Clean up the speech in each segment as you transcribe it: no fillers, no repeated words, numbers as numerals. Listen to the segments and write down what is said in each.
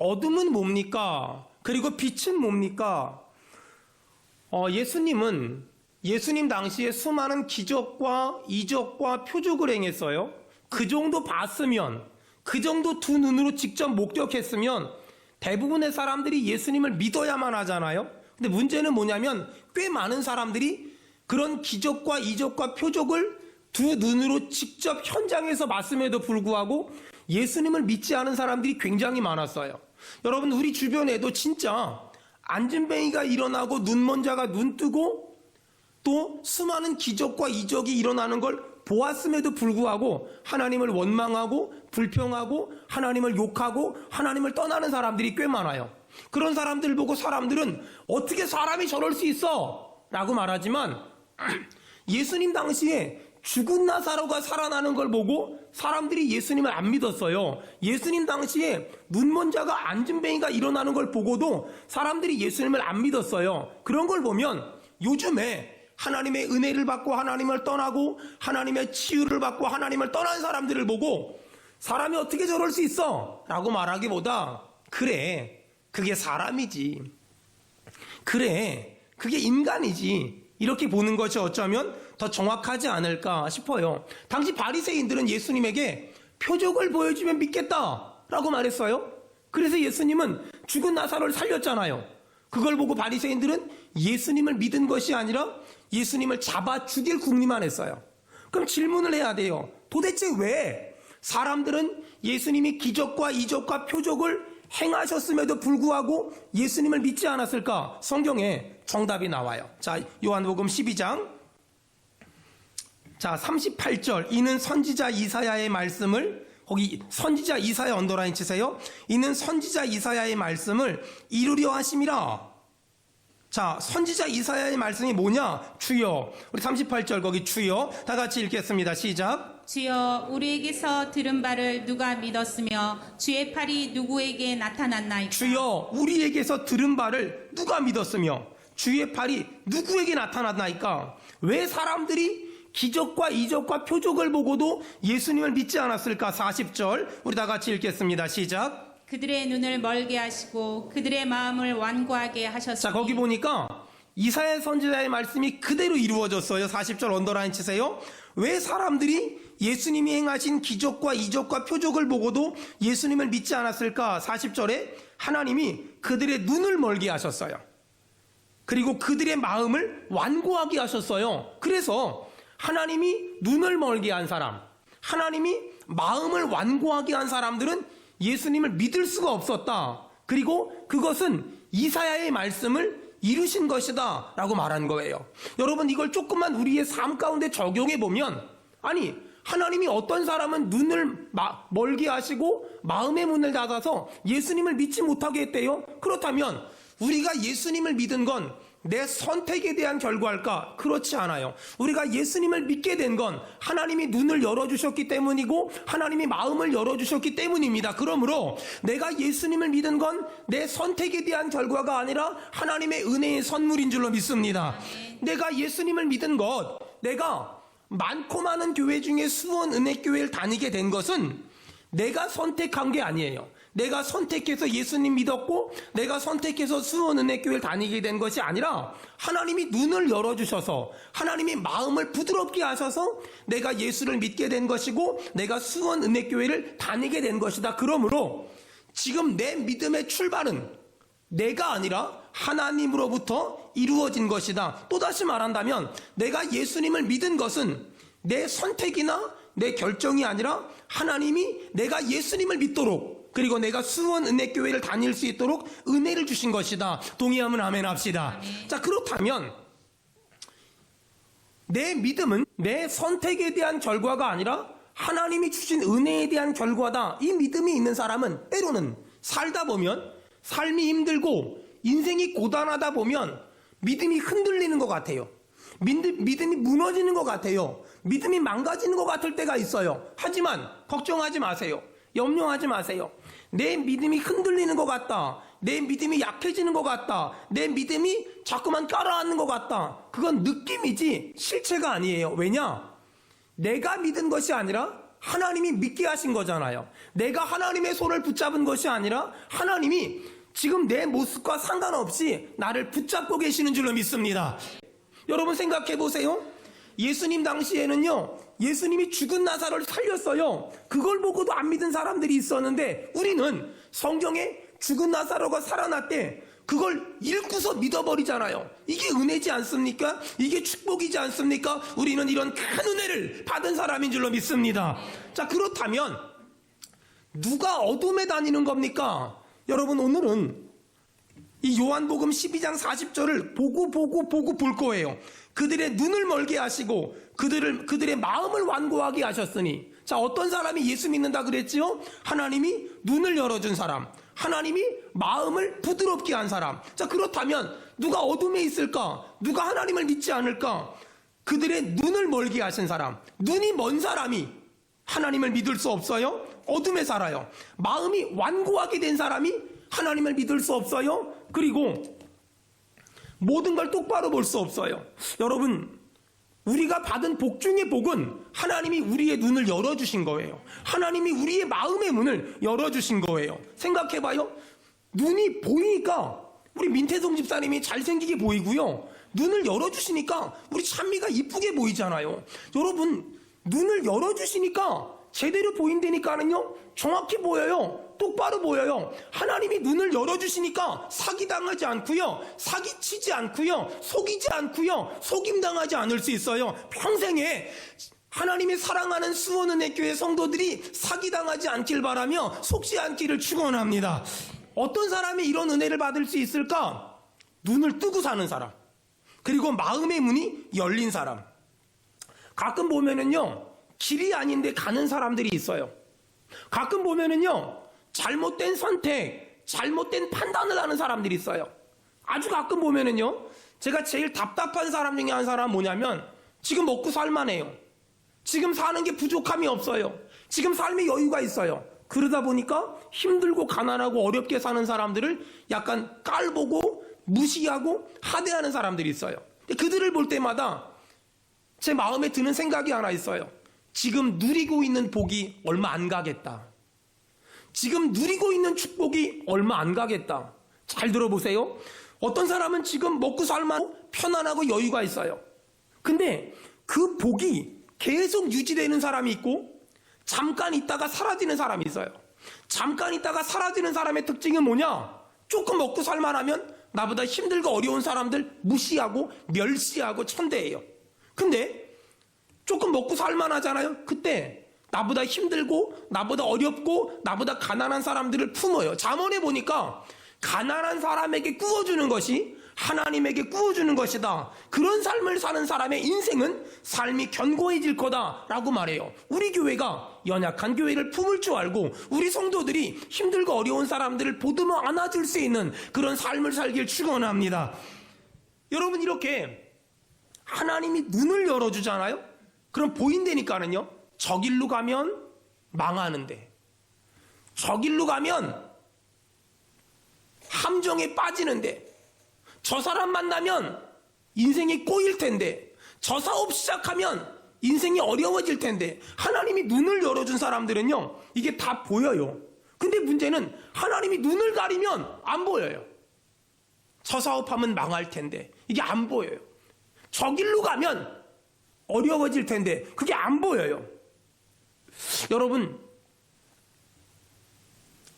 어둠은 뭡니까? 그리고 빛은 뭡니까? 예수님 당시에 수많은 기적과 이적과 표적을 행했어요. 그 정도 봤으면, 그 정도 두 눈으로 직접 목격했으면 대부분의 사람들이 예수님을 믿어야만 하잖아요. 근데 문제는 뭐냐면 꽤 많은 사람들이 그런 기적과 이적과 표적을 두 눈으로 직접 현장에서 봤음에도 불구하고 예수님을 믿지 않은 사람들이 굉장히 많았어요. 여러분, 우리 주변에도 진짜 안진뱅이가 일어나고 눈먼 자가 눈 뜨고 또 수많은 기적과 이적이 일어나는 걸 보았음에도 불구하고 하나님을 원망하고 불평하고 하나님을 욕하고 하나님을 떠나는 사람들이 꽤 많아요. 그런 사람들 보고 사람들은 어떻게 사람이 저럴 수 있어? 라고 말하지만 예수님 당시에 죽은 나사로가 살아나는 걸 보고 사람들이 예수님을 안 믿었어요. 예수님 당시에 눈먼 자가 안진뱅이가 일어나는 걸 보고도 사람들이 예수님을 안 믿었어요. 그런 걸 보면 요즘에 하나님의 은혜를 받고 하나님을 떠나고 하나님의 치유를 받고 하나님을 떠난 사람들을 보고 사람이 어떻게 저럴 수 있어? 라고 말하기보다 그래, 그게 사람이지. 그래, 그게 인간이지. 이렇게 보는 것이 어쩌면 더 정확하지 않을까 싶어요. 당시 바리새인들은 예수님에게 표적을 보여주면 믿겠다라고 말했어요. 그래서 예수님은 죽은 나사로를 살렸잖아요. 그걸 보고 바리새인들은 예수님을 믿은 것이 아니라 예수님을 잡아 죽일 궁리만 했어요. 그럼 질문을 해야 돼요. 도대체 왜 사람들은 예수님이 기적과 이적과 표적을 행하셨음에도 불구하고 예수님을 믿지 않았을까? 성경에 정답이 나와요. 자, 요한복음 12장 38절. 이는 선지자 이사야의 말씀을, 거기 선지자 이사야 언더라인 치세요. 이는 선지자 이사야의 말씀을 이루려 하심이라. 자, 선지자 이사야의 말씀이 뭐냐? 주여. 우리 38절 거기 주여. 다 같이 읽겠습니다. 시작. 주여, 우리에게서 들은 바를 누가 믿었으며 주의 팔이 누구에게 나타났나이까? 주여, 우리에게서 들은 바를 누가 믿었으며 주의 팔이 누구에게 나타났나이까? 왜 사람들이 기적과 이적과 표적을 보고도 예수님을 믿지 않았을까? 40절 우리 다 같이 읽겠습니다. 시작. 그들의 눈을 멀게 하시고 그들의 마음을 완고하게 하셨으니. 자, 거기 보니까 이사야 선지자의 말씀이 그대로 이루어졌어요. 40절 언더라인 치세요. 왜 사람들이 예수님이 행하신 기적과 이적과 표적을 보고도 예수님을 믿지 않았을까? 40절에 하나님이 그들의 눈을 멀게 하셨어요. 그리고 그들의 마음을 완고하게 하셨어요. 그래서 하나님이 눈을 멀게 한 사람, 하나님이 마음을 완고하게 한 사람들은 예수님을 믿을 수가 없었다. 그리고 그것은 이사야의 말씀을 이루신 것이다 라고 말한 거예요. 여러분, 이걸 조금만 우리의 삶 가운데 적용해 보면, 아니, 하나님이 어떤 사람은 눈을 멀게 하시고 마음의 문을 닫아서 예수님을 믿지 못하게 했대요. 그렇다면 우리가 예수님을 믿은 건 내 선택에 대한 결과일까? 그렇지 않아요. 우리가 예수님을 믿게 된 건 하나님이 눈을 열어주셨기 때문이고 하나님이 마음을 열어주셨기 때문입니다. 그러므로 내가 예수님을 믿은 건 내 선택에 대한 결과가 아니라 하나님의 은혜의 선물인 줄로 믿습니다. 내가 예수님을 믿은 것, 내가 많고 많은 교회 중에 수원 은혜교회를 다니게 된 것은 내가 선택한 게 아니에요. 내가 선택해서 예수님 믿었고 내가 선택해서 수원 은혜교회를 다니게 된 것이 아니라 하나님이 눈을 열어주셔서 하나님이 마음을 부드럽게 하셔서 내가 예수를 믿게 된 것이고 내가 수원 은혜교회를 다니게 된 것이다. 그러므로 지금 내 믿음의 출발은 내가 아니라 하나님으로부터 이루어진 것이다. 또다시 말한다면 내가 예수님을 믿은 것은 내 선택이나 내 결정이 아니라 하나님이 내가 예수님을 믿도록 그리고 내가 수원 은혜교회를 다닐 수 있도록 은혜를 주신 것이다. 동의하면 아멘 합시다. 아멘. 자, 그렇다면 내 믿음은 내 선택에 대한 결과가 아니라 하나님이 주신 은혜에 대한 결과다. 이 믿음이 있는 사람은 때로는 살다 보면 삶이 힘들고 인생이 고단하다 보면 믿음이 흔들리는 것 같아요. 믿음이 무너지는 것 같아요. 믿음이 망가지는 것 같을 때가 있어요. 하지만 걱정하지 마세요. 염려하지 마세요. 내 믿음이 흔들리는 것 같다. 내 믿음이 약해지는 것 같다. 내 믿음이 자꾸만 깔아앉는 것 같다. 그건 느낌이지 실체가 아니에요. 왜냐? 내가 믿은 것이 아니라 하나님이 믿게 하신 거잖아요. 내가 하나님의 손을 붙잡은 것이 아니라 하나님이 지금 내 모습과 상관없이 나를 붙잡고 계시는 줄로 믿습니다. 여러분 생각해 보세요. 예수님 당시에는요, 예수님이 죽은 나사로를 살렸어요. 그걸 보고도 안 믿은 사람들이 있었는데 우리는 성경에 죽은 나사로가 살아났대, 그걸 읽고서 믿어버리잖아요. 이게 은혜지 않습니까? 이게 축복이지 않습니까? 우리는 이런 큰 은혜를 받은 사람인 줄로 믿습니다. 자, 그렇다면 누가 어둠에 다니는 겁니까? 여러분, 오늘은 이 요한복음 12장 40절을 보고 볼 거예요. 그들의 눈을 멀게 하시고 그들의 마음을 완고하게 하셨으니. 자, 어떤 사람이 예수 믿는다 그랬지요? 하나님이 눈을 열어준 사람, 하나님이 마음을 부드럽게 한 사람. 자, 그렇다면 누가 어둠에 있을까? 누가 하나님을 믿지 않을까? 그들의 눈을 멀게 하신 사람, 눈이 먼 사람이 하나님을 믿을 수 없어요? 어둠에 살아요. 마음이 완고하게 된 사람이 하나님을 믿을 수 없어요? 그리고 모든 걸 똑바로 볼 수 없어요. 여러분, 우리가 받은 복 중의 복은 하나님이 우리의 눈을 열어주신 거예요. 하나님이 우리의 마음의 문을 열어주신 거예요. 생각해봐요. 눈이 보이니까 우리 민태성 집사님이 잘생기게 보이고요, 눈을 열어주시니까 우리 찬미가 이쁘게 보이잖아요. 여러분, 눈을 열어주시니까 제대로 보인다니까는요, 정확히 보여요. 똑바로 보여요. 하나님이 눈을 열어주시니까 사기당하지 않고요, 사기치지 않고요, 속이지 않고요, 속임당하지 않을 수 있어요. 평생에 하나님이 사랑하는 수원은혜교회 성도들이 사기당하지 않길 바라며 속지 않기를 축원합니다. 어떤 사람이 이런 은혜를 받을 수 있을까? 눈을 뜨고 사는 사람, 그리고 마음의 문이 열린 사람. 가끔 보면은요, 길이 아닌데 가는 사람들이 있어요. 가끔 보면은요, 잘못된 선택, 잘못된 판단을 하는 사람들이 있어요. 아주 가끔 보면은요, 제가 제일 답답한 사람 중에 한 사람은 뭐냐면, 지금 먹고 살만해요. 지금 사는 게 부족함이 없어요. 지금 삶에 여유가 있어요. 그러다 보니까 힘들고 가난하고 어렵게 사는 사람들을 약간 깔보고 무시하고 하대하는 사람들이 있어요. 그들을 볼 때마다 제 마음에 드는 생각이 하나 있어요. 지금 누리고 있는 복이 얼마 안 가겠다. 지금 누리고 있는 축복이 얼마 안 가겠다. 잘 들어보세요. 어떤 사람은 지금 먹고 살만하고 편안하고 여유가 있어요. 근데 그 복이 계속 유지되는 사람이 있고 잠깐 있다가 사라지는 사람이 있어요. 잠깐 있다가 사라지는 사람의 특징은 뭐냐? 조금 먹고 살만하면 나보다 힘들고 어려운 사람들 무시하고 멸시하고 천대해요. 근데 조금 먹고 살만하잖아요. 그때 나보다 힘들고 나보다 어렵고 나보다 가난한 사람들을 품어요. 잠언에 보니까 가난한 사람에게 구워주는 것이 하나님에게 구워주는 것이다. 그런 삶을 사는 사람의 인생은 삶이 견고해질 거다 라고 말해요. 우리 교회가 연약한 교회를 품을 줄 알고 우리 성도들이 힘들고 어려운 사람들을 보듬어 안아줄 수 있는 그런 삶을 살길 축원합니다. 여러분, 이렇게 하나님이 눈을 열어주잖아요. 그럼 보인다니까는요, 저 길로 가면 망하는데, 저 길로 가면 함정에 빠지는데, 저 사람 만나면 인생이 꼬일 텐데, 저 사업 시작하면 인생이 어려워질 텐데, 하나님이 눈을 열어준 사람들은요, 이게 다 보여요. 근데 문제는 하나님이 눈을 가리면 안 보여요. 저 사업하면 망할 텐데, 이게 안 보여요. 저 길로 가면 어려워질 텐데, 그게 안 보여요. 여러분,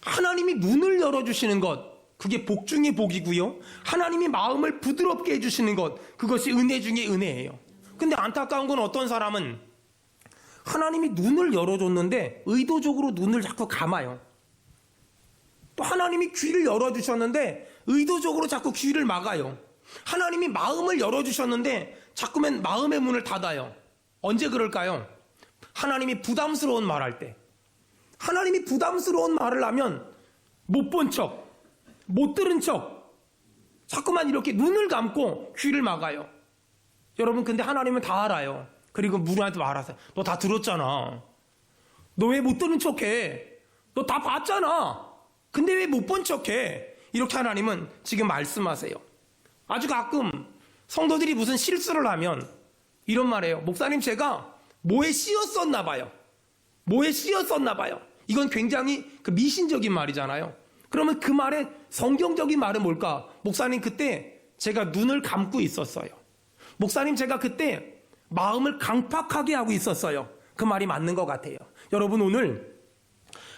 하나님이 눈을 열어주시는 것, 그게 복 중의 복이고요. 하나님이 마음을 부드럽게 해주시는 것, 그것이 은혜 중의 은혜예요. 근데 안타까운 건 어떤 사람은 하나님이 눈을 열어줬는데 의도적으로 눈을 자꾸 감아요. 또 하나님이 귀를 열어주셨는데 의도적으로 자꾸 귀를 막아요. 하나님이 마음을 열어주셨는데 자꾸만 마음의 문을 닫아요. 언제 그럴까요? 하나님이 부담스러운 말할 때. 하나님이 부담스러운 말을 하면 못 본 척, 못 들은 척 자꾸만 이렇게 눈을 감고 귀를 막아요. 여러분, 근데 하나님은 다 알아요. 그리고 우리한테 말하세요. 너 다 들었잖아. 너 왜 못 들은 척해? 너 다 봤잖아. 근데 왜 못 본 척해? 이렇게 하나님은 지금 말씀하세요. 아주 가끔 성도들이 무슨 실수를 하면 이런 말이에요. 목사님, 제가 뭐에 씌었었나 봐요. 뭐에 씌었었나 봐요. 이건 굉장히 그 미신적인 말이잖아요. 그러면 그 말의 성경적인 말은 뭘까? 목사님, 그때 제가 눈을 감고 있었어요. 목사님, 제가 그때 마음을 강팍하게 하고 있었어요. 그 말이 맞는 것 같아요. 여러분, 오늘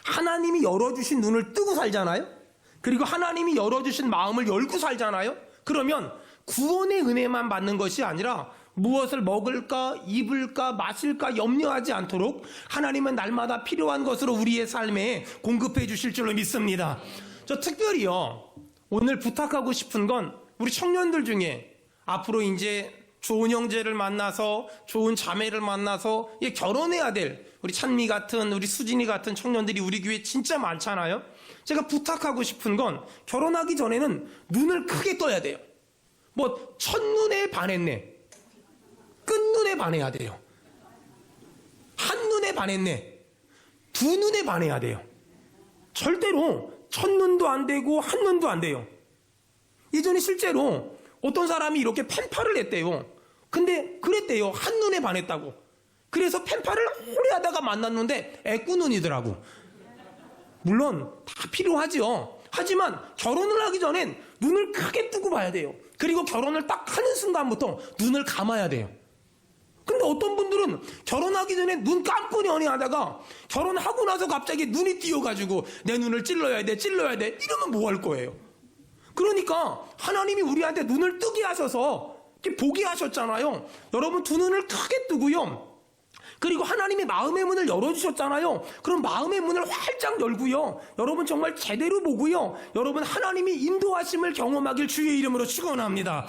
하나님이 열어주신 눈을 뜨고 살잖아요. 그리고 하나님이 열어주신 마음을 열고 살잖아요. 그러면 구원의 은혜만 받는 것이 아니라 무엇을 먹을까, 입을까, 마실까 염려하지 않도록 하나님은 날마다 필요한 것으로 우리의 삶에 공급해 주실 줄로 믿습니다. 저 특별히요, 오늘 부탁하고 싶은 건 우리 청년들 중에 앞으로 이제 좋은 형제를 만나서 좋은 자매를 만나서 결혼해야 될 우리 찬미 같은, 우리 수진이 같은 청년들이 우리 교회에 진짜 많잖아요. 제가 부탁하고 싶은 건 결혼하기 전에는 눈을 크게 떠야 돼요. 뭐 첫눈에 반했네, 끝눈에 반해야 돼요. 한눈에 반했네, 두 눈에 반해야 돼요. 절대로 첫눈도 안 되고 한눈도 안 돼요. 예전에 실제로 어떤 사람이 이렇게 펜팔을 했대요. 근데 그랬대요. 한눈에 반했다고. 그래서 펜팔을 오래 하다가 만났는데 애꾸눈이더라고. 물론 다 필요하죠. 하지만 결혼을 하기 전엔 눈을 크게 뜨고 봐야 돼요. 그리고 결혼을 딱 하는 순간부터 눈을 감아야 돼요. 근데 어떤 분들은 결혼하기 전에 눈 감고 연애하다가 결혼하고 나서 갑자기 눈이 띄어가지고 내 눈을 찔러야 돼, 찔러야 돼, 이러면 뭐 할 거예요? 그러니까 하나님이 우리한테 눈을 뜨게 하셔서 이렇게 보게 하셨잖아요. 여러분, 두 눈을 크게 뜨고요. 그리고 하나님이 마음의 문을 열어주셨잖아요. 그럼 마음의 문을 활짝 열고요. 여러분 정말 제대로 보고요. 여러분 하나님이 인도하심을 경험하길 주의 이름으로 축원합니다.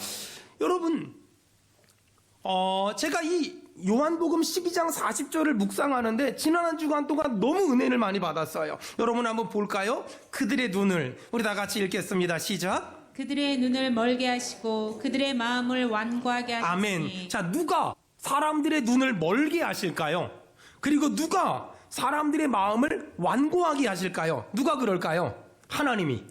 여러분, 제가 이 요한복음 12장 40절을 묵상하는데 지난 한 주간 동안 너무 은혜를 많이 받았어요. 여러분 한번 볼까요? 그들의 눈을, 우리 다 같이 읽겠습니다. 시작. 그들의 눈을 멀게 하시고 그들의 마음을 완고하게 하시니. 아멘. 자, 누가 사람들의 눈을 멀게 하실까요? 그리고 누가 사람들의 마음을 완고하게 하실까요? 누가 그럴까요? 하나님이.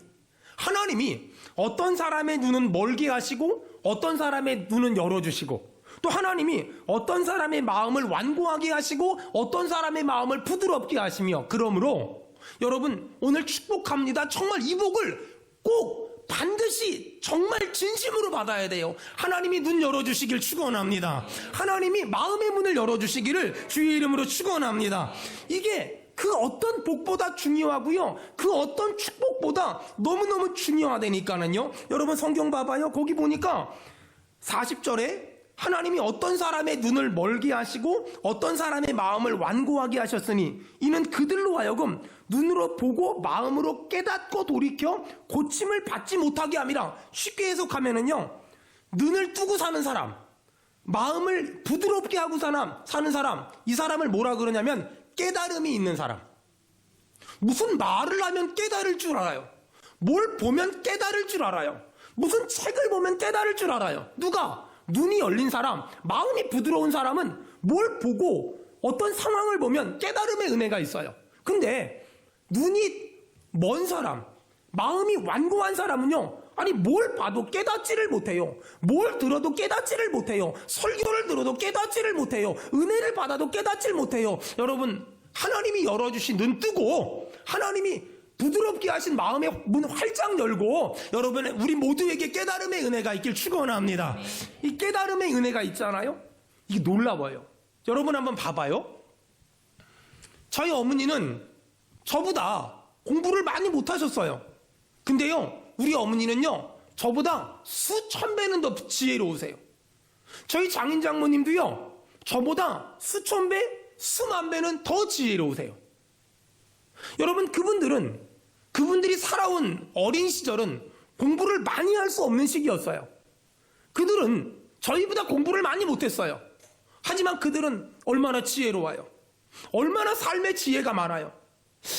하나님이 어떤 사람의 눈은 멀게 하시고 어떤 사람의 눈은 열어주시고, 또 하나님이 어떤 사람의 마음을 완고하게 하시고 어떤 사람의 마음을 부드럽게 하시며, 그러므로 여러분 오늘 축복합니다. 정말 이 복을 꼭 반드시 정말 진심으로 받아야 돼요. 하나님이 눈 열어주시길 축원합니다. 하나님이 마음의 문을 열어주시기를 주의 이름으로 축원합니다. 이게 그 어떤 복보다 중요하고요, 그 어떤 축복보다 너무너무 중요하다니까는요. 여러분 성경 봐봐요. 거기 보니까 40절에 하나님이 어떤 사람의 눈을 멀게 하시고 어떤 사람의 마음을 완고하게 하셨으니 이는 그들로 하여금 눈으로 보고 마음으로 깨닫고 돌이켜 고침을 받지 못하게 함이라. 쉽게 해석하면은요, 눈을 뜨고 사는 사람, 마음을 부드럽게 하고 사는 사람, 이 사람을 뭐라 그러냐면 깨달음이 있는 사람. 무슨 말을 하면 깨달을 줄 알아요. 뭘 보면 깨달을 줄 알아요. 무슨 책을 보면 깨달을 줄 알아요. 누가? 눈이 열린 사람, 마음이 부드러운 사람은 뭘 보고 어떤 상황을 보면 깨달음의 은혜가 있어요. 근데 눈이 먼 사람, 마음이 완고한 사람은요, 아니 뭘 봐도 깨닫지를 못해요. 뭘 들어도 깨닫지를 못해요. 설교를 들어도 깨닫지를 못해요. 은혜를 받아도 깨닫지를 못해요. 여러분, 하나님이 열어주신 눈 뜨고 하나님이 부드럽게 하신 마음의 문 활짝 열고, 여러분 우리 모두에게 깨달음의 은혜가 있길 축원합니다. 이 깨달음의 은혜가 있잖아요. 이게 놀라워요. 여러분 한번 봐봐요. 저희 어머니는 저보다 공부를 많이 못하셨어요. 근데요, 우리 어머니는요 저보다 수천 배는 더 지혜로우세요. 저희 장인 장모님도요 저보다 수천 배, 수만 배는 더 지혜로우세요. 여러분, 그분들이 살아온 어린 시절은 공부를 많이 할 수 없는 시기였어요. 그들은 저희보다 공부를 많이 못했어요. 하지만 그들은 얼마나 지혜로워요. 얼마나 삶의 지혜가 많아요.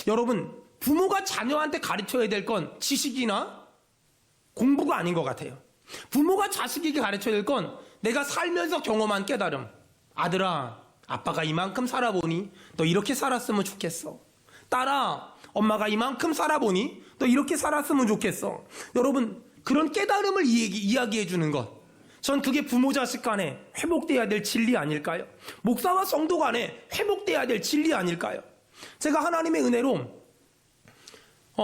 여러분, 부모가 자녀한테 가르쳐야 될 건 지식이나 공부가 아닌 것 같아요. 부모가 자식에게 가르쳐야 될 건 내가 살면서 경험한 깨달음. 아들아, 아빠가 이만큼 살아보니 너 이렇게 살았으면 좋겠어. 딸아, 엄마가 이만큼 살아보니 너 이렇게 살았으면 좋겠어. 여러분, 그런 깨달음을 이야기해 주는 것, 전 그게 부모 자식 간에 회복돼야 될 진리 아닐까요? 목사와 성도 간에 회복돼야 될 진리 아닐까요? 제가 하나님의 은혜로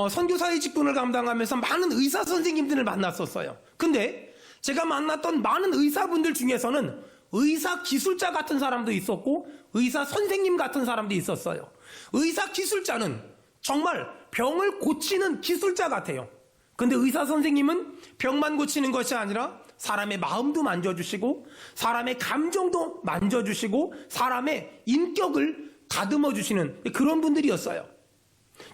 선교사의 직분을 감당하면서 많은 의사 선생님들을 만났었어요. 근데 제가 만났던 많은 의사분들 중에서는 의사 기술자 같은 사람도 있었고 의사 선생님 같은 사람도 있었어요. 의사 기술자는 정말 병을 고치는 기술자 같아요. 근데 의사 선생님은 병만 고치는 것이 아니라 사람의 마음도 만져주시고 사람의 감정도 만져주시고 사람의 인격을 다듬어 주시는 그런 분들이었어요.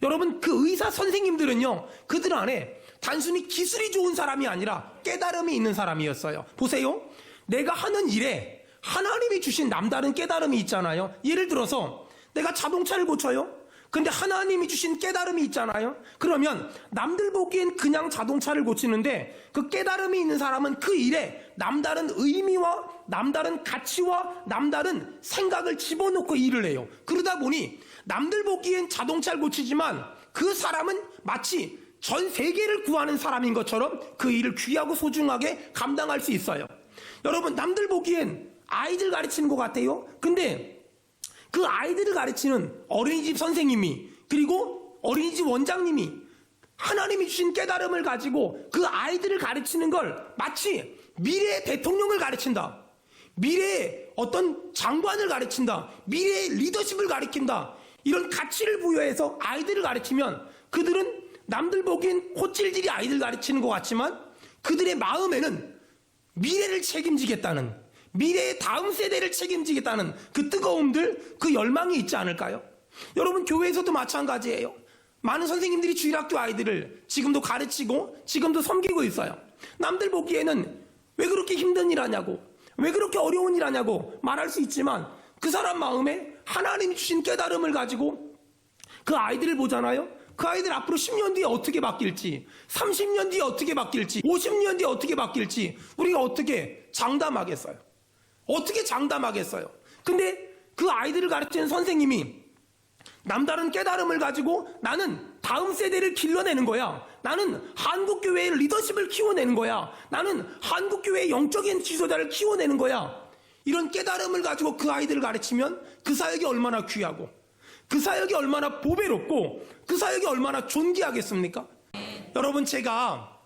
여러분, 그 의사 선생님들은요, 그들 안에 단순히 기술이 좋은 사람이 아니라 깨달음이 있는 사람이었어요. 보세요. 내가 하는 일에 하나님이 주신 남다른 깨달음이 있잖아요. 예를 들어서 내가 자동차를 고쳐요. 근데 하나님이 주신 깨달음이 있잖아요. 그러면 남들 보기엔 그냥 자동차를 고치는데 그 깨달음이 있는 사람은 그 일에 남다른 의미와 남다른 가치와 남다른 생각을 집어넣고 일을 해요. 그러다 보니 남들 보기엔 자동차를 고치지만 그 사람은 마치 전 세계를 구하는 사람인 것처럼 그 일을 귀하고 소중하게 감당할 수 있어요. 여러분, 남들 보기엔 아이들 가르치는 것 같아요. 근데 그 아이들을 가르치는 어린이집 선생님이 그리고 어린이집 원장님이 하나님이 주신 깨달음을 가지고 그 아이들을 가르치는 걸 마치 미래의 대통령을 가르친다, 미래의 어떤 장관을 가르친다, 미래의 리더십을 가르친다, 이런 가치를 부여해서 아이들을 가르치면 그들은 남들 보기엔 호찔질이 아이들 가르치는 것 같지만 그들의 마음에는 미래를 책임지겠다는, 미래의 다음 세대를 책임지겠다는 그 뜨거움들, 그 열망이 있지 않을까요? 여러분, 교회에서도 마찬가지예요. 많은 선생님들이 주일학교 아이들을 지금도 가르치고 지금도 섬기고 있어요. 남들 보기에는 왜 그렇게 힘든 일 하냐고, 왜 그렇게 어려운 일 하냐고 말할 수 있지만 그 사람 마음에 하나님이 주신 깨달음을 가지고 그 아이들을 보잖아요. 그 아이들 앞으로 10년 뒤에 어떻게 바뀔지, 30년 뒤에 어떻게 바뀔지, 50년 뒤에 어떻게 바뀔지 우리가 어떻게 장담하겠어요? 어떻게 장담하겠어요? 근데 그 아이들을 가르치는 선생님이 남다른 깨달음을 가지고 나는 다음 세대를 길러내는 거야, 나는 한국교회의 리더십을 키워내는 거야, 나는 한국교회의 영적인 지도자를 키워내는 거야, 이런 깨달음을 가지고 그 아이들을 가르치면 그 사역이 얼마나 귀하고 그 사역이 얼마나 보배롭고 그 사역이 얼마나 존귀하겠습니까? 여러분, 제가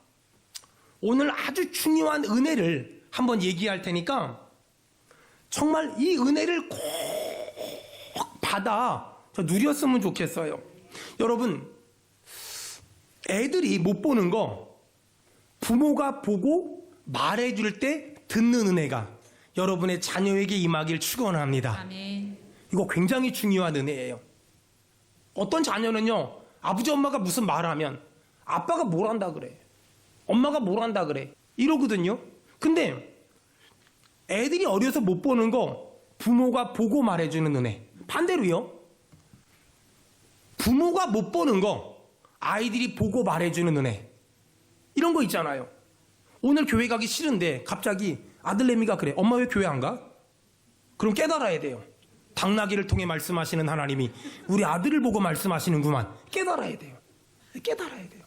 오늘 아주 중요한 은혜를 한번 얘기할 테니까 정말 이 은혜를 꼭 받아 누렸으면 좋겠어요. 여러분, 애들이 못 보는 거 부모가 보고 말해줄 때 듣는 은혜가 여러분의 자녀에게 임하길 축원합니다. 아멘. 이거 굉장히 중요한 은혜예요. 어떤 자녀는요, 아버지 엄마가 무슨 말하면 아빠가 뭘 한다 그래, 엄마가 뭘 한다 그래 이러거든요. 근데 애들이 어려서 못 보는 거 부모가 보고 말해주는 은혜. 반대로요, 부모가 못 보는 거 아이들이 보고 말해주는 은혜. 이런 거 있잖아요. 오늘 교회 가기 싫은데 갑자기 아들내미가 그래, 엄마 왜 교회 안 가? 그럼 깨달아야 돼요. 당나귀를 통해 말씀하시는 하나님이 우리 아들을 보고 말씀하시는구만. 깨달아야 돼요. 깨달아야 돼요.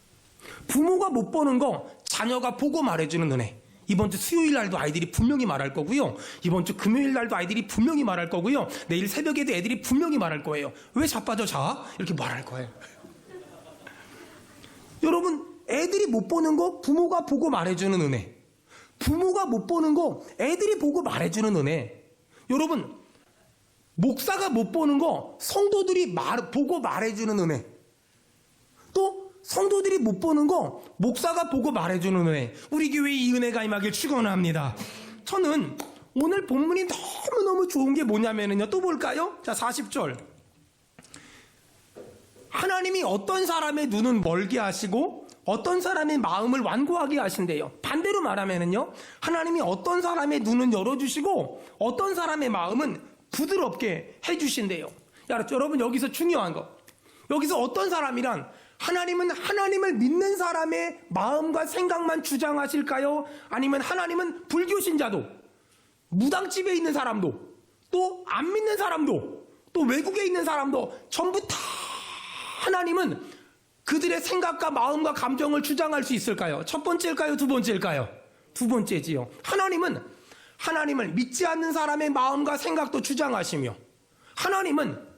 부모가 못 보는 거 자녀가 보고 말해주는 은혜. 이번 주 수요일 날도 아이들이 분명히 말할 거고요, 이번 주 금요일 날도 아이들이 분명히 말할 거고요, 내일 새벽에도 애들이 분명히 말할 거예요. 왜 자빠져 자? 이렇게 말할 거예요. 여러분, 애들이 못 보는 거 부모가 보고 말해주는 은혜, 부모가 못 보는 거 애들이 보고 말해주는 은혜. 여러분, 목사가 못 보는 거 성도들이 보고 말해주는 은혜. 또 성도들이 못 보는 거 목사가 보고 말해주는 은혜. 우리 교회에 이 은혜가 임하길 축원합니다. 저는 오늘 본문이 너무너무 좋은 게 뭐냐면요, 또 볼까요? 자, 40절. 하나님이 어떤 사람의 눈은 멀게 하시고 어떤 사람의 마음을 완고하게 하신대요. 반대로 말하면요, 하나님이 어떤 사람의 눈은 열어주시고 어떤 사람의 마음은 부드럽게 해주신대요. 여러분, 여기서 중요한 거, 여기서 어떤 사람이란 하나님은 하나님을 믿는 사람의 마음과 생각만 주장하실까요? 아니면 하나님은 불교 신자도, 무당집에 있는 사람도, 또 안 믿는 사람도, 또 외국에 있는 사람도 전부 다 하나님은 그들의 생각과 마음과 감정을 주장할 수 있을까요? 첫 번째일까요? 두 번째일까요? 두 번째지요. 하나님은 하나님을 믿지 않는 사람의 마음과 생각도 주장하시며, 하나님은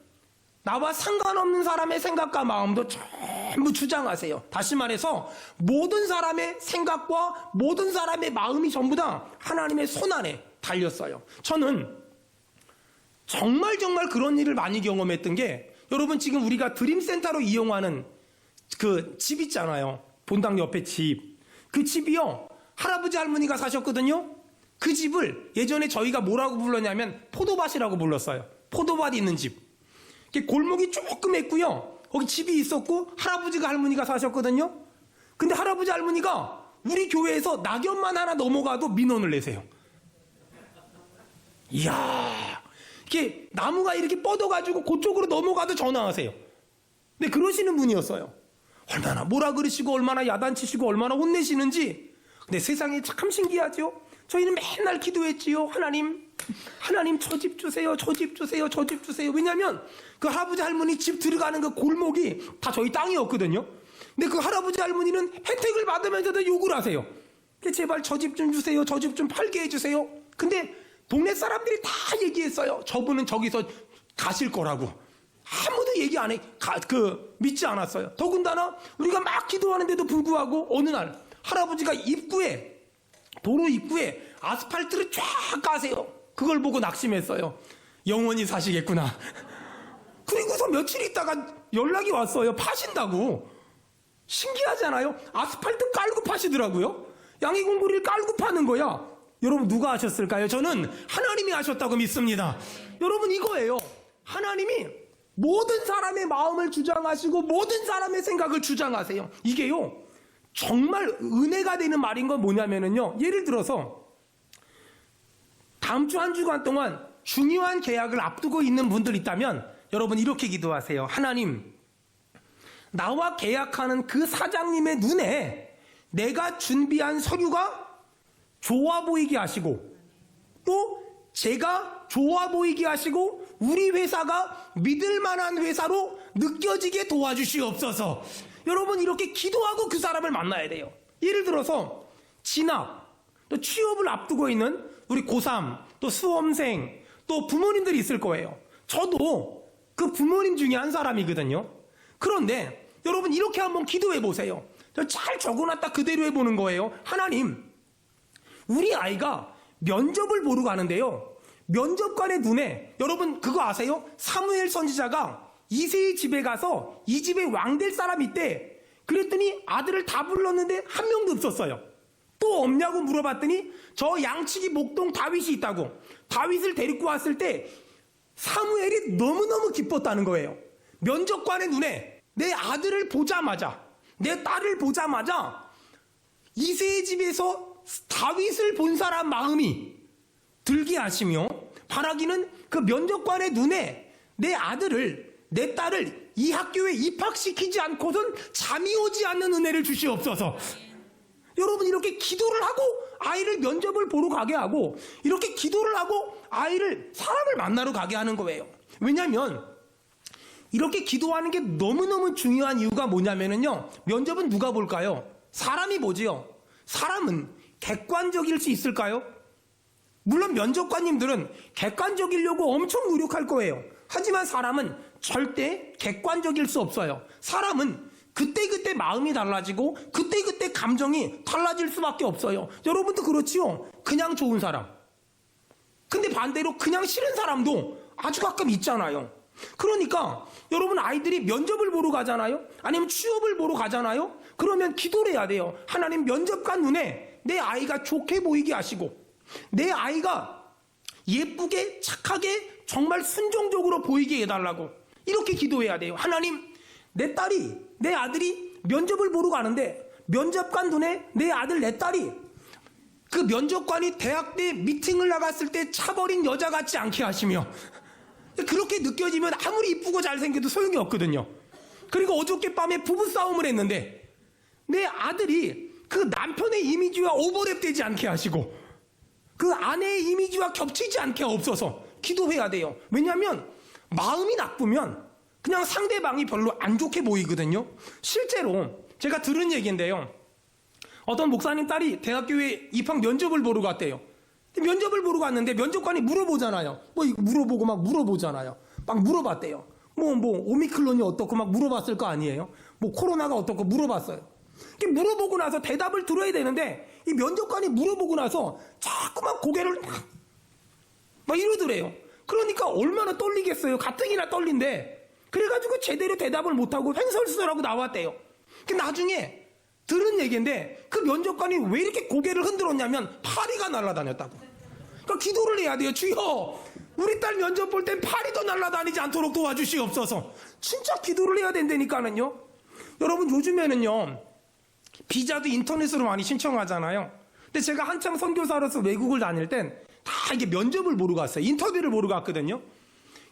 나와 상관없는 사람의 생각과 마음도 전부 주장하세요. 다시 말해서 모든 사람의 생각과 모든 사람의 마음이 전부 다 하나님의 손 안에 달렸어요. 저는 정말 그런 일을 많이 경험했던 게, 여러분 지금 우리가 드림센터로 이용하는 그 집 있잖아요. 본당 옆에 집. 그 집이요, 할아버지 할머니가 사셨거든요. 그 집을 예전에 저희가 뭐라고 불렀냐면 포도밭이라고 불렀어요. 포도밭 있는 집. 골목이 조금 했고요. 거기 집이 있었고 할아버지가 할머니가 사셨거든요. 근데 할아버지 할머니가 우리 교회에서 낙엽만 하나 넘어가도 민원을 내세요. 이야, 이렇게 나무가 이렇게 뻗어가지고 그쪽으로 넘어가도 전화하세요. 근데 그러시는 분이었어요. 얼마나 뭐라 그러시고 얼마나 야단치시고 얼마나 혼내시는지. 근데 세상에 참 신기하죠. 저희는 맨날 기도했지요. 하나님 저 집 주세요, 저 집 주세요, 저 집 주세요. 왜냐하면 그 할아버지 할머니 집 들어가는 그 골목이 다 저희 땅이었거든요. 근데 그 할아버지 할머니는 혜택을 받으면서도 욕을 하세요. 제발 저 집 좀 주세요, 저 집 좀 팔게 해주세요. 근데 동네 사람들이 다 얘기했어요. 저분은 저기서 가실 거라고. 아무도 얘기 안 해. 믿지 않았어요. 더군다나 우리가 막 기도하는데도 불구하고 어느 날 할아버지가 도로 입구에 아스팔트를 쫙 까세요. 그걸 보고 낙심했어요. 영원히 사시겠구나. 그리고서 며칠 있다가 연락이 왔어요. 파신다고. 신기하잖아요. 아스팔트 깔고 파시더라고요. 양이공구리를 깔고 파는 거야. 여러분 누가 하셨을까요? 저는 하나님이 하셨다고 믿습니다. 여러분 이거예요. 하나님이 모든 사람의 마음을 주장하시고 모든 사람의 생각을 주장하세요. 이게요, 정말 은혜가 되는 말인 건 뭐냐면요, 예를 들어서 다음 주 한 주간 동안 중요한 계약을 앞두고 있는 분들 있다면 여러분 이렇게 기도하세요. 하나님, 나와 계약하는 그 사장님의 눈에 내가 준비한 서류가 좋아 보이게 하시고, 또 제가 좋아 보이게 하시고 우리 회사가 믿을 만한 회사로 느껴지게 도와주시옵소서. 여러분 이렇게 기도하고 그 사람을 만나야 돼요. 예를 들어서 진학, 또 취업을 앞두고 있는 우리 고3, 또 수험생, 또 부모님들이 있을 거예요. 저도 그 부모님 중에 한 사람이거든요. 그런데 여러분 이렇게 한번 기도해 보세요. 잘 적어놨다 그대로 해보는 거예요. 하나님, 우리 아이가 면접을 보러 가는데요, 면접관의 눈에, 여러분 그거 아세요? 사무엘 선지자가 이새의 집에 가서 이 집에 왕 될 사람이 있대. 그랬더니 아들을 다 불렀는데 한 명도 없었어요. 또 없냐고 물어봤더니 저 양치기 목동 다윗이 있다고. 다윗을 데리고 왔을 때 사무엘이 너무너무 기뻤다는 거예요. 면접관의 눈에 내 아들을 보자마자, 내 딸을 보자마자 이새의 집에서 다윗을 본 사람 마음이 들게 하시며, 바라기는 그 면접관의 눈에 내 아들을, 내 딸을 이 학교에 입학시키지 않고선 잠이 오지 않는 은혜를 주시옵소서. 여러분 이렇게 기도를 하고 아이를 면접을 보러 가게 하고, 이렇게 기도를 하고 아이를, 사람을 만나러 가게 하는 거예요. 왜냐하면 이렇게 기도하는 게 너무너무 중요한 이유가 뭐냐면요, 면접은 누가 볼까요? 사람이 보지요. 사람은 객관적일 수 있을까요? 물론 면접관님들은 객관적이려고 엄청 노력할 거예요. 하지만 사람은 절대 객관적일 수 없어요. 사람은 그때그때 마음이 달라지고 그때그때 감정이 달라질 수밖에 없어요. 여러분도 그렇지요? 그냥 좋은 사람, 근데 반대로 그냥 싫은 사람도 아주 가끔 있잖아요. 그러니까 여러분 아이들이 면접을 보러 가잖아요, 아니면 취업을 보러 가잖아요. 그러면 기도를 해야 돼요. 하나님, 면접관 눈에 내 아이가 좋게 보이게 하시고, 내 아이가 예쁘게 착하게 정말 순종적으로 보이게 해달라고, 이렇게 기도해야 돼요. 하나님, 내 딸이, 내 아들이 면접을 보러 가는데 면접관 눈에 내 아들, 내 딸이 그 면접관이 대학 때 미팅을 나갔을 때 차버린 여자 같지 않게 하시며, 그렇게 느껴지면 아무리 이쁘고 잘생겨도 소용이 없거든요. 그리고 어저께 밤에 부부싸움을 했는데 내 아들이 그 남편의 이미지와 오버랩되지 않게 하시고 그 아내의 이미지와 겹치지 않게 없어서 기도해야 돼요. 왜냐하면 마음이 나쁘면 그냥 상대방이 별로 안 좋게 보이거든요. 실제로 제가 들은 얘기인데요, 어떤 목사님 딸이 대학교에 입학 면접을 보러 갔대요. 면접을 보러 갔는데 면접관이 물어보잖아요. 뭐 이거 물어보고 막 물어보잖아요. 막 물어봤대요. 오미클론이 어떻고 막 물어봤을 거 아니에요? 코로나가 어떻고 물어봤어요. 물어보고 나서 대답을 들어야 되는데, 이 면접관이 물어보고 나서 자꾸만 고개를 막 이러더래요. 그러니까 얼마나 떨리겠어요. 가뜩이나 떨린데. 그래가지고 제대로 대답을 못하고 횡설수설하고 나왔대요. 나중에 들은 얘기인데, 그 면접관이 왜 이렇게 고개를 흔들었냐면 파리가 날아다녔다고. 그러니까 기도를 해야 돼요. 주여, 우리 딸 면접 볼 땐 파리도 날아다니지 않도록 도와주시옵소서. 진짜 기도를 해야 된다니까는요. 여러분, 요즘에는요, 비자도 인터넷으로 많이 신청하잖아요. 근데 제가 한창 선교사로서 외국을 다닐 땐 다 이게 면접을 보러 갔어요. 인터뷰를 보러 갔거든요.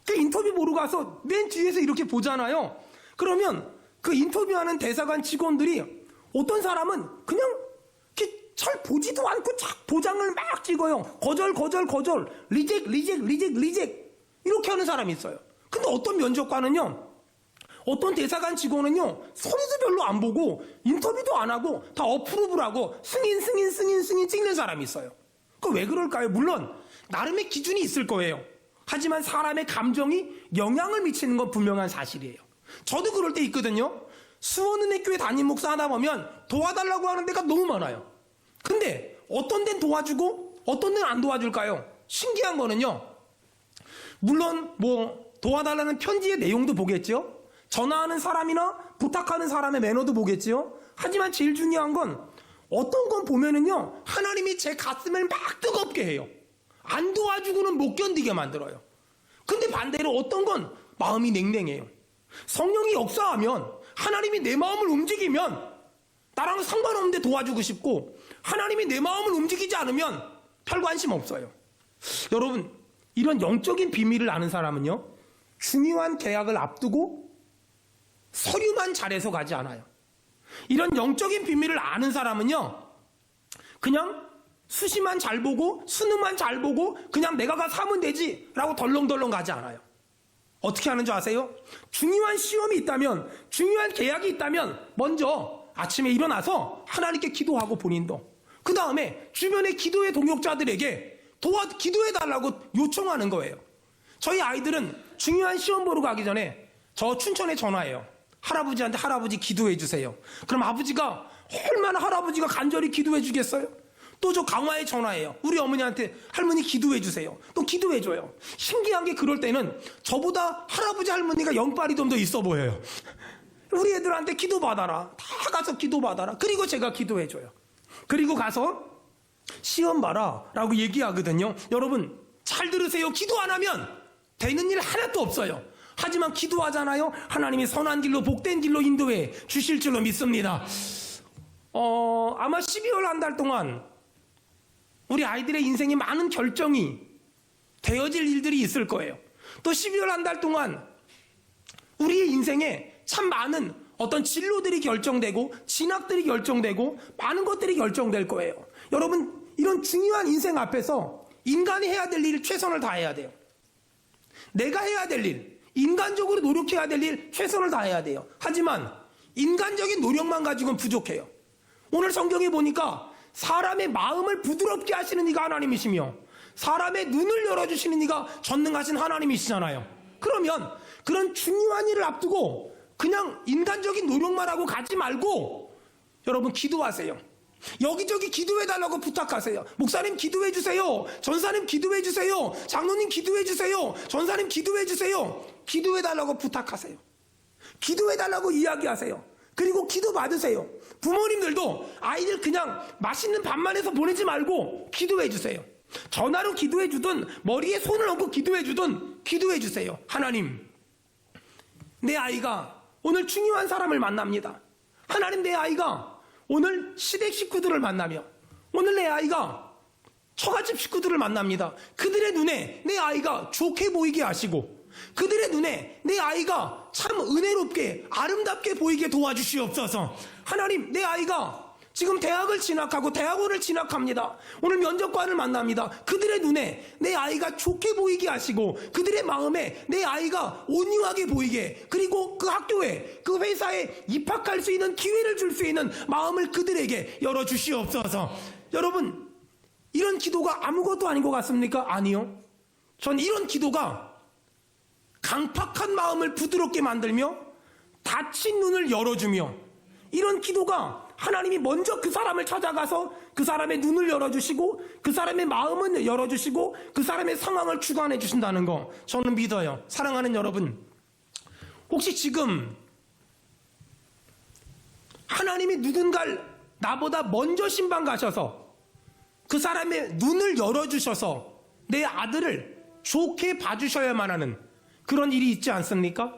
그 인터뷰 보러 가서 맨 뒤에서 이렇게 보잖아요. 그러면 그 인터뷰하는 대사관 직원들이 어떤 사람은 그냥 이렇게 잘 보지도 않고 도장을 막 찍어요. 거절, 리젝 이렇게 하는 사람이 있어요. 근데 어떤 면접관은요, 어떤 대사관 직원은요, 소리도 별로 안 보고 인터뷰도 안 하고 다 어프로브를 하고 승인 찍는 사람이 있어요. 그 왜 그럴까요? 물론 나름의 기준이 있을 거예요. 하지만 사람의 감정이 영향을 미치는 건 분명한 사실이에요. 저도 그럴 때 있거든요. 수원은혜교회 담임 목사 하다 보면 도와달라고 하는 데가 너무 많아요. 근데 어떤 데는 도와주고 어떤 데는 안 도와줄까요? 신기한 거는요, 물론 도와달라는 편지의 내용도 보겠죠. 전화하는 사람이나 부탁하는 사람의 매너도 보겠지요. 하지만 제일 중요한 건 어떤 건 보면은요, 하나님이 제 가슴을 막 뜨겁게 해요. 안 도와주고는 못 견디게 만들어요. 근데 반대로 어떤 건 마음이 냉랭해요. 성령이 역사하면, 하나님이 내 마음을 움직이면 나랑 상관없는데 도와주고 싶고, 하나님이 내 마음을 움직이지 않으면 별 관심 없어요. 여러분, 이런 영적인 비밀을 아는 사람은요, 중요한 계약을 앞두고 서류만 잘해서 가지 않아요. 이런 영적인 비밀을 아는 사람은요, 그냥 수시만 잘 보고 수능만 잘 보고 그냥 내가 가서 하면 되지 라고 덜렁덜렁 가지 않아요. 어떻게 하는 줄 아세요? 중요한 시험이 있다면, 중요한 계약이 있다면 먼저 아침에 일어나서 하나님께 기도하고 본인도, 그 다음에 주변의 기도의 동역자들에게 기도해달라고 요청하는 거예요. 저희 아이들은 중요한 시험 보러 가기 전에 저 춘천에 전화해요. 할아버지한테 할아버지 기도해 주세요. 그럼 아버지가 얼마나 할아버지가 간절히 기도해 주겠어요? 또 저 강화에 전화해요. 우리 어머니한테 할머니 기도해 주세요. 또 기도해 줘요. 신기한 게 그럴 때는 저보다 할아버지 할머니가 영빨이 좀 더 있어 보여요. 우리 애들한테 기도 받아라. 다 가서 기도 받아라. 그리고 제가 기도해 줘요. 그리고 가서 시험 봐라 라고 얘기하거든요. 여러분 잘 들으세요. 기도 안 하면 되는 일 하나도 없어요. 하지만 기도하잖아요. 하나님이 선한 길로 복된 길로 인도해 주실 줄로 믿습니다. 아마 12월 한 달 동안 우리 아이들의 인생에 많은 결정이 되어질 일들이 있을 거예요. 또 12월 한 달 동안 우리의 인생에 참 많은 어떤 진로들이 결정되고 진학들이 결정되고 많은 것들이 결정될 거예요. 여러분, 이런 중요한 인생 앞에서 인간이 해야 될 일 최선을 다해야 돼요. 내가 해야 될 일, 인간적으로 노력해야 될 일 최선을 다해야 돼요. 하지만 인간적인 노력만 가지고는 부족해요. 오늘 성경에 보니까 사람의 마음을 부드럽게 하시는 이가 하나님이시며 사람의 눈을 열어주시는 이가 전능하신 하나님이시잖아요. 그러면 그런 중요한 일을 앞두고 그냥 인간적인 노력만 하고 가지 말고 여러분 기도하세요. 여기저기 기도해달라고 부탁하세요. 목사님 기도해주세요. 전사님 기도해주세요. 장로님 기도해주세요. 전사님 기도해주세요. 기도해달라고 부탁하세요. 기도해달라고 이야기하세요. 그리고 기도 받으세요. 부모님들도 아이들 그냥 맛있는 밥만 해서 보내지 말고 기도해주세요. 전화로 기도해주든 머리에 손을 얹고 기도해주든 기도해주세요. 하나님, 내 아이가 오늘 중요한 사람을 만납니다. 하나님, 내 아이가 오늘 시댁 식구들을 만나며 오늘 내 아이가 처갓집 식구들을 만납니다. 그들의 눈에 내 아이가 좋게 보이게 하시고 그들의 눈에 내 아이가 참 은혜롭게 아름답게 보이게 도와주시옵소서. 하나님, 내 아이가 지금 대학을 진학하고 대학원을 진학합니다. 오늘 면접관을 만납니다. 그들의 눈에 내 아이가 좋게 보이게 하시고 그들의 마음에 내 아이가 온유하게 보이게, 그리고 그 학교에 그 회사에 입학할 수 있는 기회를 줄 수 있는 마음을 그들에게 열어주시옵소서. 여러분, 이런 기도가 아무것도 아닌 것 같습니까? 아니요. 전 이런 기도가 강팍한 마음을 부드럽게 만들며 닫힌 눈을 열어주며, 이런 기도가 하나님이 먼저 그 사람을 찾아가서 그 사람의 눈을 열어주시고 그 사람의 마음을 열어주시고 그 사람의 상황을 주관해 주신다는 거 저는 믿어요. 사랑하는 여러분, 혹시 지금 하나님이 누군가를 나보다 먼저 신방 가셔서 그 사람의 눈을 열어주셔서 내 아들을 좋게 봐주셔야만 하는 그런 일이 있지 않습니까?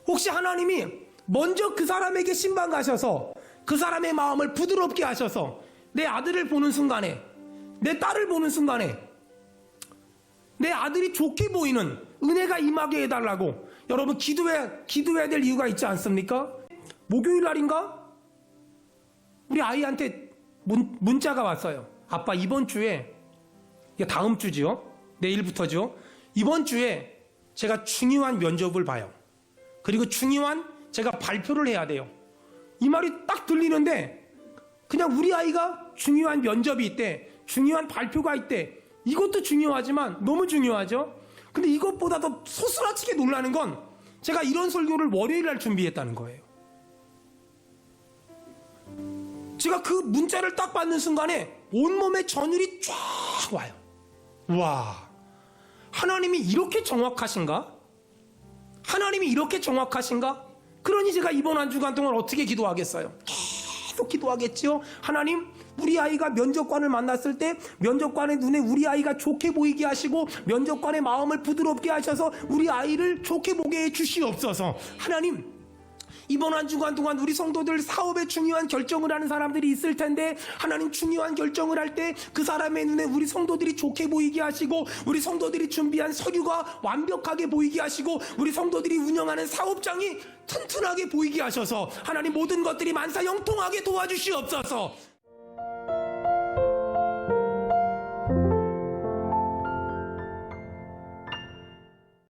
혹시 하나님이 먼저 그 사람에게 신방 가셔서 그 사람의 마음을 부드럽게 하셔서 내 아들을 보는 순간에, 내 딸을 보는 순간에 내 아들이 좋게 보이는 은혜가 임하게 해달라고 여러분 기도해야 될 이유가 있지 않습니까? 목요일 날인가? 우리 아이한테 문자가 왔어요. 아빠, 이번 주에, 다음 주지요? 내일부터죠? 이번 주에 제가 중요한 면접을 봐요. 그리고 중요한 제가 발표를 해야 돼요. 이 말이 딱 들리는데 그냥 우리 아이가 중요한 면접이 있대, 중요한 발표가 있대. 이것도 중요하지만 너무 중요하죠. 근데 이것보다 더 소스라치게 놀라는 건 제가 이런 설교를 월요일 날 준비했다는 거예요. 제가 그 문자를 딱 받는 순간에 온몸에 전율이 쫙 와요. 와, 하나님이 이렇게 정확하신가? 하나님이 이렇게 정확하신가? 그러니 제가 이번 한 주간 동안 어떻게 기도하겠어요? 계속 기도하겠죠. 하나님, 우리 아이가 면접관을 만났을 때 면접관의 눈에 우리 아이가 좋게 보이게 하시고 면접관의 마음을 부드럽게 하셔서 우리 아이를 좋게 보게 해 주시옵소서. 하나님, 이번 한 주간 동안 우리 성도들 사업에 중요한 결정을 하는 사람들이 있을 텐데, 하나님, 중요한 결정을 할 때 그 사람의 눈에 우리 성도들이 좋게 보이게 하시고 우리 성도들이 준비한 서류가 완벽하게 보이게 하시고 우리 성도들이 운영하는 사업장이 튼튼하게 보이게 하셔서 하나님, 모든 것들이 만사형통하게 도와주시옵소서.